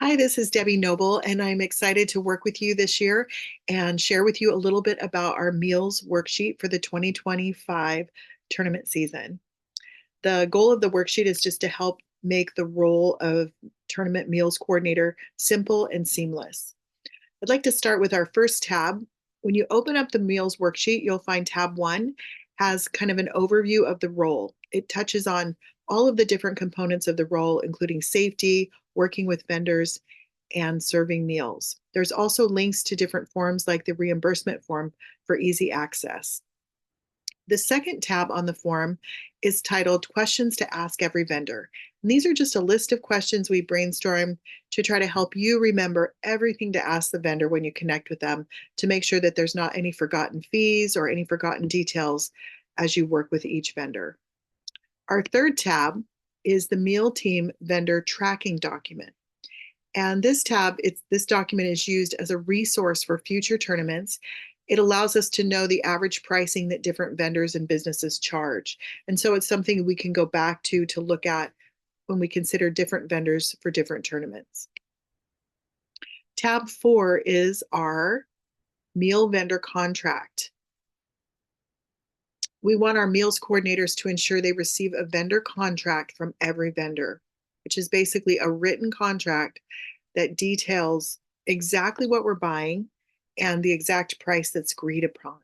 Hi, this is Debbie Noble, and I'm excited to work with you this year and share with you a little bit about our meals worksheet for the 2025 tournament season. The goal of the worksheet is just to help make the role of tournament meals coordinator simple and seamless. I'd like to start with our first tab. When you open up the meals worksheet, you'll find tab 1 has kind of an overview of the role. It touches on all of the different components of the role, including safety, working with vendors, and serving meals. There's also links to different forms like the reimbursement form for easy access. The second tab on the form is titled Questions to Ask Every Vendor. And these are just a list of questions we brainstormed to try to help you remember everything to ask the vendor when you connect with them to make sure that there's not any forgotten fees or any forgotten details as you work with each vendor. Our third tab is the Meal Team Vendor Tracking Document. And this document is used as a resource for future tournaments. It allows us to know the average pricing that different vendors and businesses charge. And so it's something we can go back to look at when we consider different vendors for different tournaments. Tab 4 is our meal vendor contract. We want our meals coordinators to ensure they receive a vendor contract from every vendor, which is basically a written contract that details exactly what we're buying and the exact price that's agreed upon.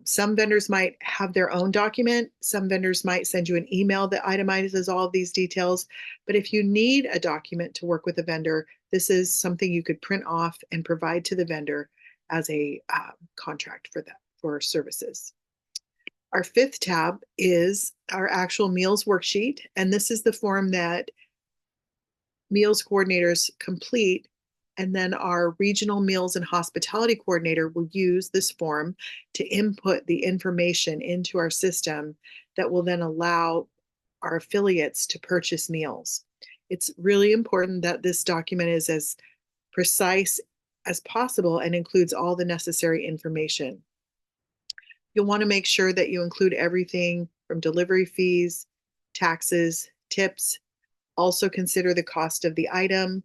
Some vendors might have their own document. Some vendors might send you an email that itemizes all of these details. But if you need a document to work with a vendor, this is something you could print off and provide to the vendor as a contract for that for services. Our fifth tab is our actual meals worksheet, and this is the form that meals coordinators complete, and then our regional meals and hospitality coordinator will use this form to input the information into our system that will then allow our affiliates to purchase meals. It's really important that this document is as precise as possible and includes all the necessary information. You'll want to make sure that you include everything from delivery fees, taxes, tips. Also consider the cost of the item,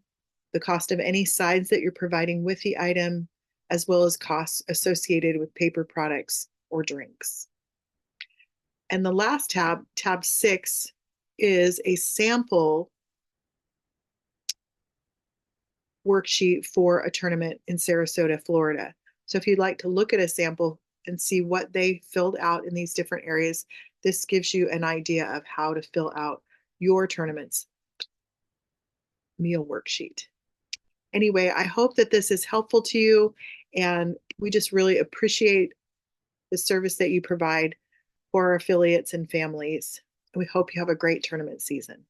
the cost of any sides that you're providing with the item, as well as costs associated with paper products or drinks. And the last tab, tab 6, is a sample worksheet for a tournament in Sarasota, Florida. So if you'd like to look at a sample and see what they filled out in these different areas, this gives you an idea of how to fill out your tournament's meal worksheet. Anyway, I hope that this is helpful to you, and we just really appreciate the service that you provide for our affiliates and families. We hope you have a great tournament season.